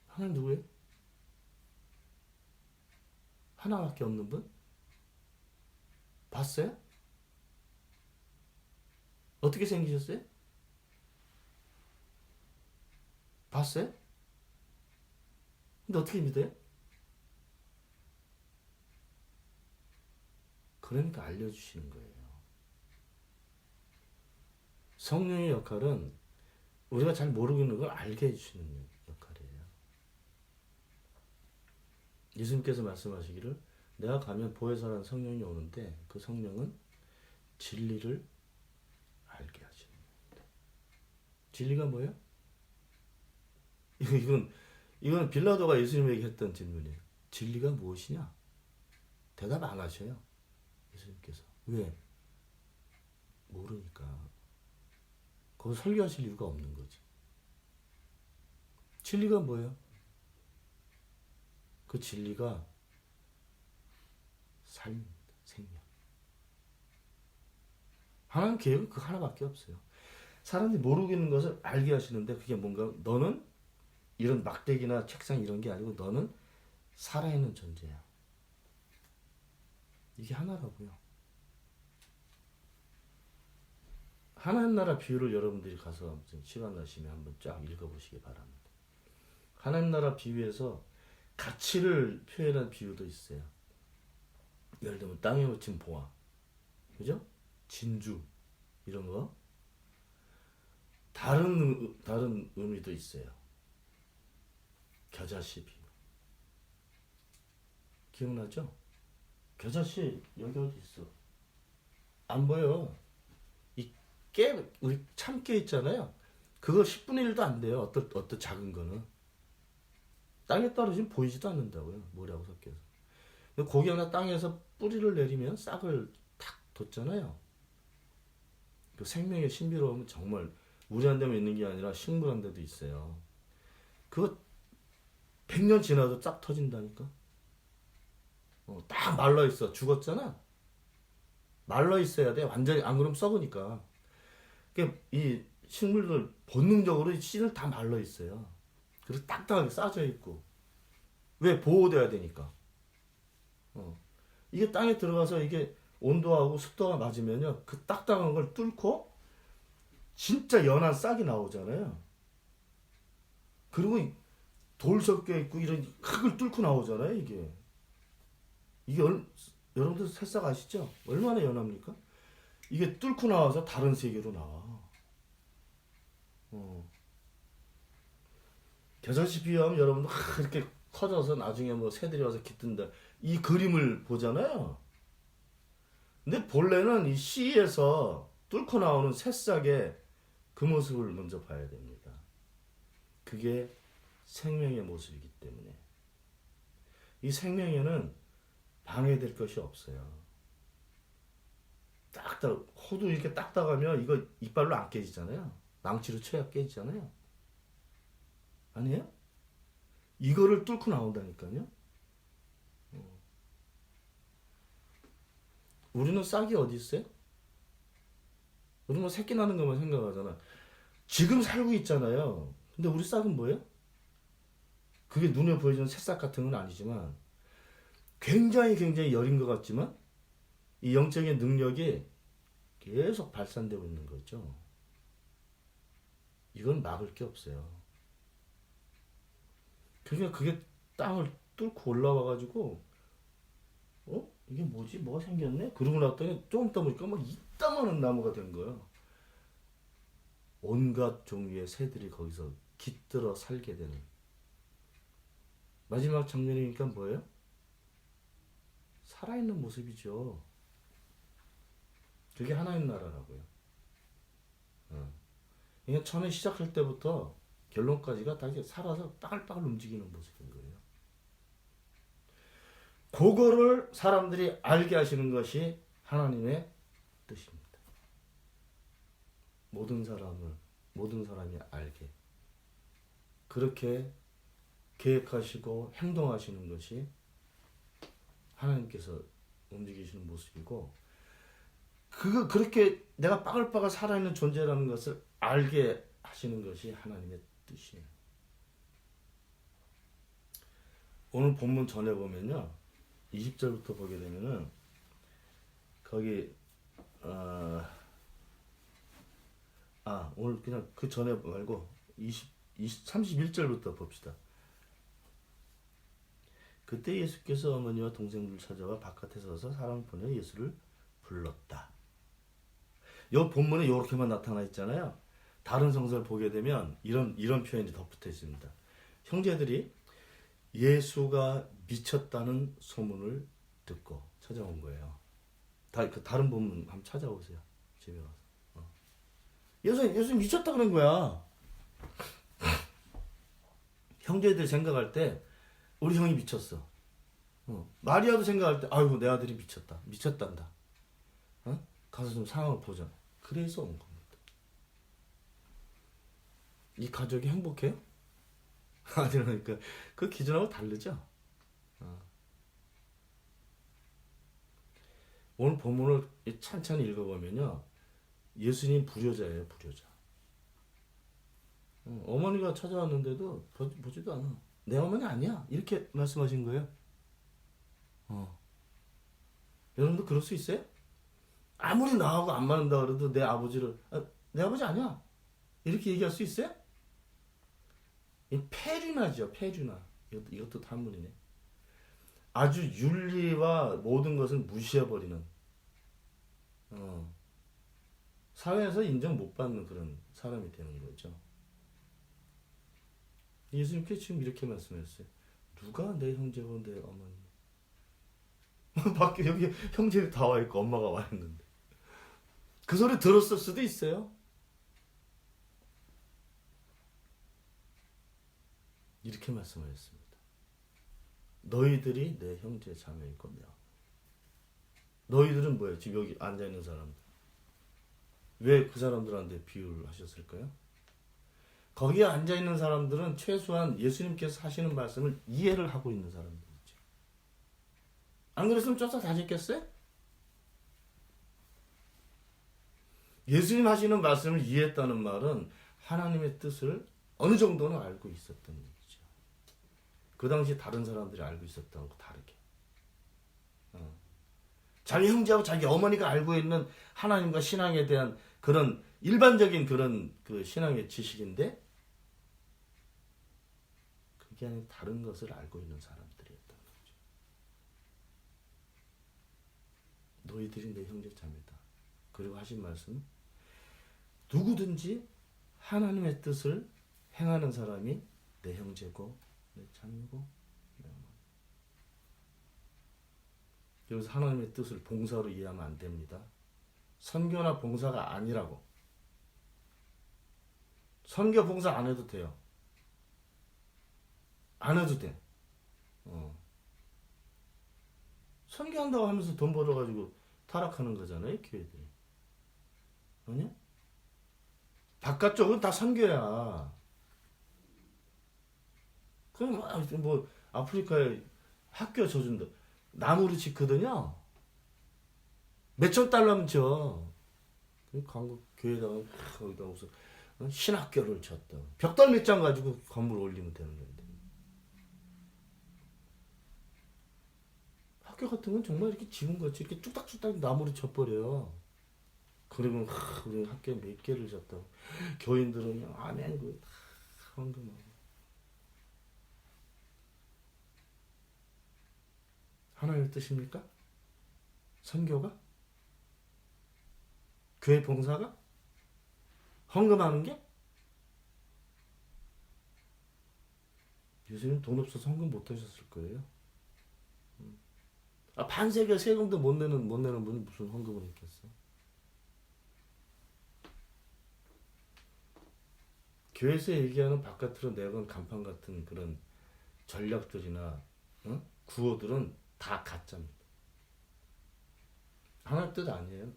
하나님 누구예요? 하나밖에 없는 분? 봤어요? 어떻게 생기셨어요? 봤어요? 근데 어떻게 믿어요? 그러니까 알려주시는 거예요. 성령의 역할은 우리가 잘 모르고 있는 걸 알게 해주시는 역할이에요. 예수님께서 말씀하시기를 내가 가면 보혜사라는 성령이 오는데 그 성령은 진리를 알게 하시는 겁니다. 진리가 뭐예요? 이건 빌라도가 예수님에게 했던 질문이에요. 진리가 무엇이냐? 대답 안 하셔요. 예수님께서. 왜? 모르니까. 그거 설교하실 이유가 없는 거지. 진리가 뭐예요? 그 진리가 삶입니다. 생명. 하나님 계획은 그 하나밖에 없어요. 사람들이 모르고 있는 것을 알게 하시는데 그게 뭔가 너는 이런 막대기나 책상 이런 게 아니고 너는 살아있는 존재야. 이게 하나라고요. 하나님 나라 비유를 여러분들이 가서 시간 나시면 한번 쫙 읽어보시기 바랍니다. 하나님 나라 비유에서 가치를 표현한 비유도 있어요. 예를 들면 땅에 묻힌 보화, 그죠? 진주 이런 거. 다른 의미도 있어요. 겨자씨 비유. 기억나죠? 겨자씨 여기 어디 있어? 안 보여. 이 깨, 우리 참깨 있잖아요. 그거 10분의 1도 안 돼요. 어떤 작은 거는. 땅에 떨어지면 보이지도 않는다고요. 모래하고 섞여서. 근데 고기 하나 땅에서 뿌리를 내리면 싹을 탁 돋잖아요. 그 생명의 신비로움은 정말 우리한테만 있는 게 아니라 식물한테도 있어요. 그거 100년 지나도 싹 터진다니까. 딱 말라 있어. 죽었잖아. 말라 있어야 돼. 완전히 안 그러면 썩으니까. 그러니까 이 식물들 본능적으로 이 씨를 다 말라 있어요. 그래서 딱딱하게 싸져 있고. 왜? 보호돼야 되니까. 이게 땅에 들어가서 이게 온도하고 습도가 맞으면요, 그 딱딱한 걸 뚫고 진짜 연한 싹이 나오잖아요. 그리고 돌 섞여 있고 이런 흙을 뚫고 나오잖아요. 이게 여러분들 새싹 아시죠? 얼마나 연합니까? 이게 뚫고 나와서 다른 세계로 나와. 겨자씨 비유하면 여러분들 이렇게 커져서 나중에 뭐 새들이 와서 깃든다. 이 그림을 보잖아요. 근데 본래는 이 씨에서 뚫고 나오는 새싹의 그 모습을 먼저 봐야 됩니다. 그게 생명의 모습이기 때문에. 이 생명에는 방해될 것이 없어요. 딱딱, 호두 이렇게 딱딱하면 이거 이빨로 안 깨지잖아요. 망치로 쳐야 깨지잖아요. 아니에요? 이거를 뚫고 나온다니까요. 우리는 싹이 어디 있어요? 우리는 새끼 나는 것만 생각하잖아. 지금 살고 있잖아요. 근데 우리 싹은 뭐예요? 그게 눈에 보여주는 새싹 같은 건 아니지만 굉장히 여린 것 같지만 이 영적인 능력이 계속 발산되고 있는 거죠. 이건 막을 게 없어요. 그러니까 그게 땅을 뚫고 올라와가지고 이게 뭐지? 뭐가 생겼네? 그러고 났더니 좀 있다 보니까 막 이따만한 나무가 된 거예요. 온갖 종류의 새들이 거기서 깃들어 살게 되는. 마지막 장면이니까 뭐예요? 살아있는 모습이죠. 그게 하나님 나라라고요. 그러니까 처음에 시작할 때부터 결론까지가 다 살아서 빠글빠글 움직이는 모습인 거예요. 그거를 사람들이 알게 하시는 것이 하나님의 뜻입니다. 모든 사람이 알게. 그렇게 계획하시고 행동하시는 것이 하나님께서 움직이시는 모습이고, 그렇게 내가 빠글빠글 살아있는 존재라는 것을 알게 하시는 것이 하나님의 뜻이에요. 오늘 본문 전에 보면요, 20절부터 보게 되면은 거기 오늘 그냥 그 전에 말고 31절부터 봅시다. 그때 예수께서 어머니와 동생들을 찾아와 바깥에 서서 사람을 보내 예수를 불렀다. 이 본문에 이렇게만 나타나 있잖아요. 다른 성서를 보게 되면 이런 표현이 덧붙여 있습니다. 형제들이 예수가 미쳤다는 소문을 듣고 찾아온 거예요. 다른 본문 한번 찾아오세요. 집에 가서. 예수 미쳤다 그런 거야. 형제들 생각할 때 우리 형이 미쳤어. 마리아도 생각할 때 아이고 내 아들이 미쳤단다. 가서 좀 상황을 보자. 그래서 온 겁니다. 이 가족이 행복해요? 아니라니까 그 기준하고 다르죠. 오늘 본문을 찬찬히 읽어보면요, 예수님 불효자예요, 불효자. 어머니가 찾아왔는데도 보지도 않아. 내 어머니 아니야. 이렇게 말씀하신 거예요. 여러분도 그럴 수 있어요? 아무리 나하고 안 맞는다 그래도 내 아버지를 내 아버지 아니야. 이렇게 얘기할 수 있어요? 이 페류나죠, 페류나. 이것도 한문이네. 아주 윤리와 모든 것을 무시해버리는, 사회에서 인정 못 받는 그런 사람이 되는 거죠. 예수님께 지금 이렇게 말씀하셨어요. 누가 내 형제고 내 어머니? 밖에 여기 형제들이 다 와 있고 엄마가 와 있는데 그 소리 들었을 수도 있어요. 이렇게 말씀하셨습니다. 너희들이 내 형제 자매일 거며. 너희들은 뭐예요? 지금 여기 앉아 있는 사람들. 왜 그 사람들한테 비유를 하셨을까요? 거기에 앉아 있는 사람들은 최소한 예수님께서 하시는 말씀을 이해를 하고 있는 사람들이죠. 안 그랬으면 쫓아다녔겠어요? 예수님 하시는 말씀을 이해했다는 말은 하나님의 뜻을 어느 정도는 알고 있었던 얘기죠. 그 당시 다른 사람들이 알고 있었던 거 다르게. 자기 형제하고 자기 어머니가 알고 있는 하나님과 신앙에 대한 그런 일반적인 그런 그 신앙의 지식인데 그게 아닌 다른 것을 알고 있는 사람들이었던 거죠. 너희들이 내 형제 자매다. 그리고 하신 말씀 누구든지 하나님의 뜻을 행하는 사람이 내 형제고 내 자매고 내 어머니. 여기서 하나님의 뜻을 봉사로 이해하면 안 됩니다. 선교나 봉사가 아니라고. 선교 봉사 안 해도 돼요. 안 해도 돼. 선교한다고 하면서 돈 벌어가지고 타락하는 거잖아요, 교회들이. 아니야? 바깥쪽은 다 선교야. 그럼 뭐 아프리카에 학교 져준다. 나무를 짓거든요. 몇천 달러면 져. 광고 교회에다가 거기다 무슨 신학교를 졌다. 벽돌 몇 장 가지고 건물 올리면 되는 건데. 학교 같은 건 정말 이렇게 지금같이 이렇게 뚝딱뚝딱 나무를 져버려요. 그리고 우리 학교에 몇 개를 졌다고. 교인들은 그냥 아멘 그 헌금하고. 하나님의 뜻입니까? 선교가? 교회 봉사가? 헌금하는 게? 예수님 돈 없어서 헌금 못 하셨을 거예요. 반세계 세금도 못 내는 분이 무슨 헌금을 했겠어? 교회에서 얘기하는 바깥으로 내건 간판 같은 그런 전략들이나 구호들은 다 가짜입니다. 하나님 뜻 아니에요.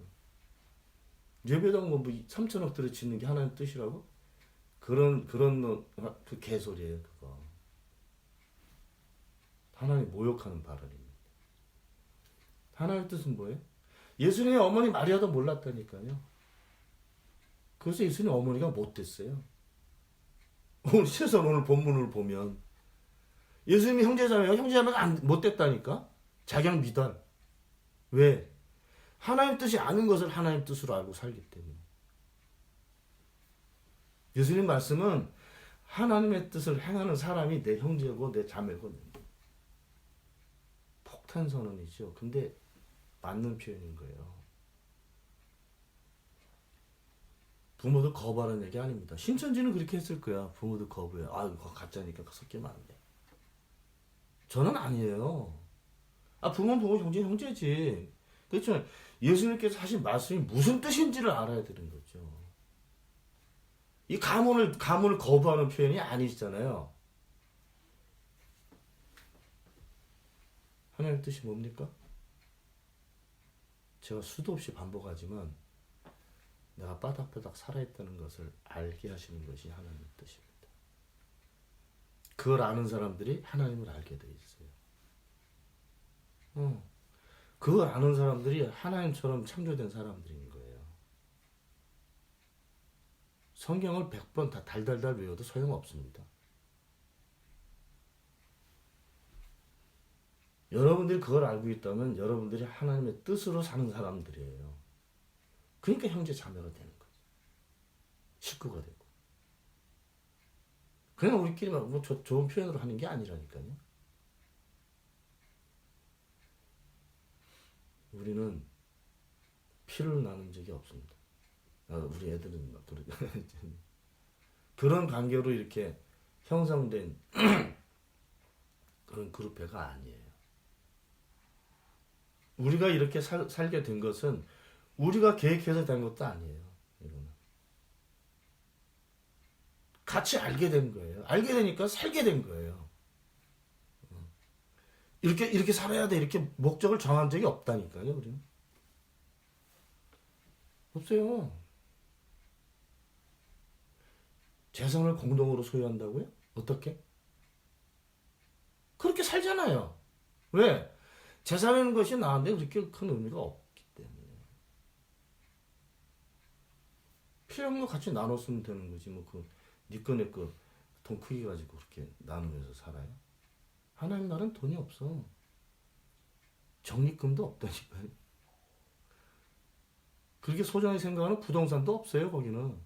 예배당 뭐 3천억 들여 짓는 게 하나님 뜻이라고? 그런 그 개소리예요, 그거. 하나님 모욕하는 발언입니다. 하나님 뜻은 뭐예요? 예수님의 어머니 마리아도 몰랐다니까요. 그래서 예수님 어머니가 못됐어요. 오늘 본문을 보면 예수님이 형제자매가 못됐다니까? 자격 미달. 왜? 하나님 뜻이 아닌 것을 하나님 뜻으로 알고 살기 때문에. 예수님 말씀은 하나님의 뜻을 행하는 사람이 내 형제고 내 자매고. 폭탄 선언이죠. 근데 맞는 표현인 거예요. 부모들 거부하는 얘기 아닙니다. 신천지는 그렇게 했을 거야. 부모들 거부해. 이거 가짜니까 섞이면 안 돼. 저는 아니에요. 부모는 부모, 형제는 형제지. 그렇죠. 예수님께서 하신 말씀이 무슨 뜻인지를 알아야 되는 거죠. 이 가문을 거부하는 표현이 아니잖아요. 하나님의 뜻이 뭡니까? 제가 수도 없이 반복하지만 내가 바닥바닥 살아있다는 것을 알게 하시는 것이 하나님의 뜻입니다. 그걸 아는 사람들이 하나님을 알게 돼 있어요. 그걸 아는 사람들이 하나님처럼 창조된 사람들인 거예요. 성경을 100번 다 달달달 외워도 소용없습니다. 여러분들이 그걸 알고 있다면 여러분들이 하나님의 뜻으로 사는 사람들이에요. 그러니까 형제 자매가 되는 거죠. 식구가 되고. 그냥 우리끼리만 뭐 좋은 표현으로 하는 게 아니라니까요. 우리는 피를 나눈 적이 없습니다. 우리 애들은 막 그런 관계로 이렇게 형성된 그런 그룹회가 아니에요. 우리가 이렇게 살게 된 것은 우리가 계획해서 된 것도 아니에요. 이거는 같이 알게 된 거예요. 알게 되니까 살게 된 거예요. 이렇게 살아야 돼. 이렇게 목적을 정한 적이 없다니까요. 우리는 없어요. 재산을 공동으로 소유한다고요? 어떻게? 그렇게 살잖아요. 왜? 재산이라는 것이 나한테 그렇게 큰 의미가 없기 때문에. 필요한 거 같이 나눠 쓰면 되는 거지. 네 거 내 거 돈 크기 가지고 그렇게 나누면서 살아요? 하나님 나라는 돈이 없어. 적립금도 없다니까요. 그렇게 소중하게 생각하는 부동산도 없어요. 거기는.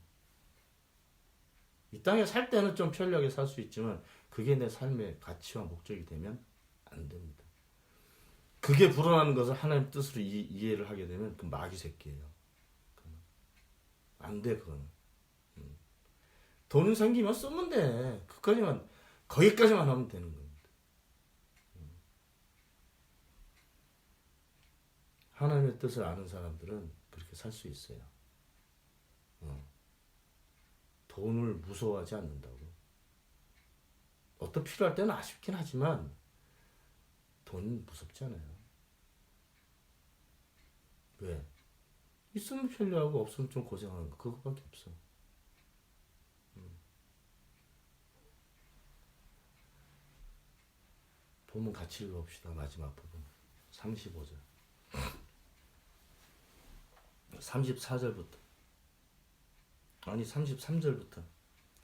이 땅에 살 때는 좀 편리하게 살 수 있지만 그게 내 삶의 가치와 목적이 되면 안 됩니다. 그게 불어나는 것을 하나님 뜻으로 이해를 하게 되면 그 마귀 새끼예요. 안 돼, 그거는. 돈은 생기면 쓰면 돼. 거기까지만 하면 되는 겁니다. 하나님의 뜻을 아는 사람들은 그렇게 살 수 있어요. 돈을 무서워하지 않는다고. 어떤 필요할 때는 아쉽긴 하지만 돈은 무섭지 않아요. 왜? 있으면 편리하고 없으면 좀 고생하는 거 그거밖에 없어. 본문 같이 읽어봅시다. 마지막 부분 35절 34절부터 아니 33절부터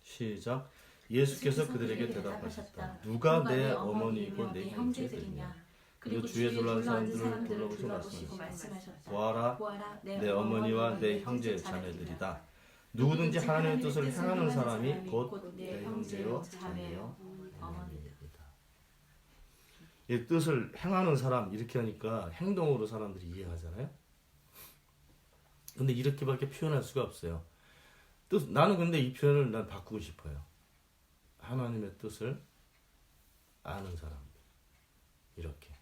시작. 예수께서 그들에게 대답하셨다. 누가 내 어머니이고 내 형제들이냐? 그리고 주위에 둘러앉은 사람들을 돌아보시고 말씀하셨다. 보아라, 내 어머니와 내 형제 자매들이다. 누구든지 하나님의 뜻을 행하는 사람이 곧 내 형제요 자매요 어머니이다. 이 뜻을 행하는 사람 이렇게 하니까 행동으로 사람들이 이해하잖아요. 근데 이렇게밖에 표현할 수가 없어요. 나는 근데 이 표현을 난 바꾸고 싶어요. 하나님의 뜻을 아는 사람들 이렇게.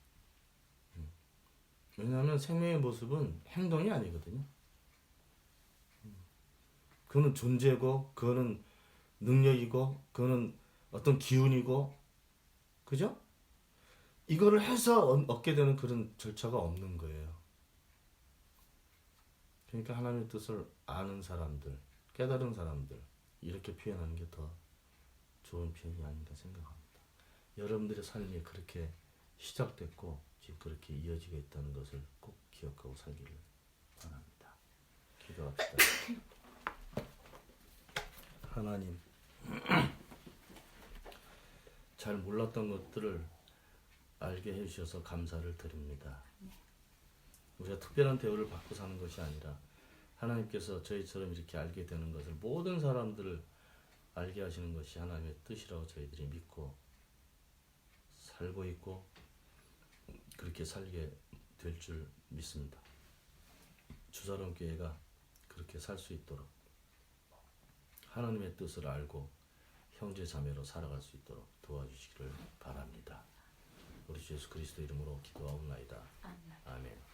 왜냐하면 생명의 모습은 행동이 아니거든요. 그거는 존재고, 그거는 능력이고, 그거는 어떤 기운이고, 그죠? 이거를 해서 얻게 되는 그런 절차가 없는 거예요. 그러니까 하나님의 뜻을 아는 사람들, 깨달은 사람들 이렇게 표현하는 게 더 좋은 표현이 아닌가 생각합니다. 여러분들의 삶이 그렇게 시작됐고 지금 그렇게 이어지고 있다는 것을 꼭 기억하고 살기를 바랍니다. 기도합시다. 하나님, 잘 몰랐던 것들을 알게 해주셔서 감사를 드립니다. 우리가 특별한 대우를 받고 사는 것이 아니라 하나님께서 저희처럼 이렇게 알게 되는 것을 모든 사람들을 알게 하시는 것이 하나님의 뜻이라고 저희들이 믿고 살고 있고 그렇게 살게 될 줄 믿습니다. 주사람 교회가 그렇게 살 수 있도록 하나님의 뜻을 알고 형제 자매로 살아갈 수 있도록 도와주시기를 바랍니다. 우리 주 예수 그리스도 이름으로 기도하옵나이다. 아멘.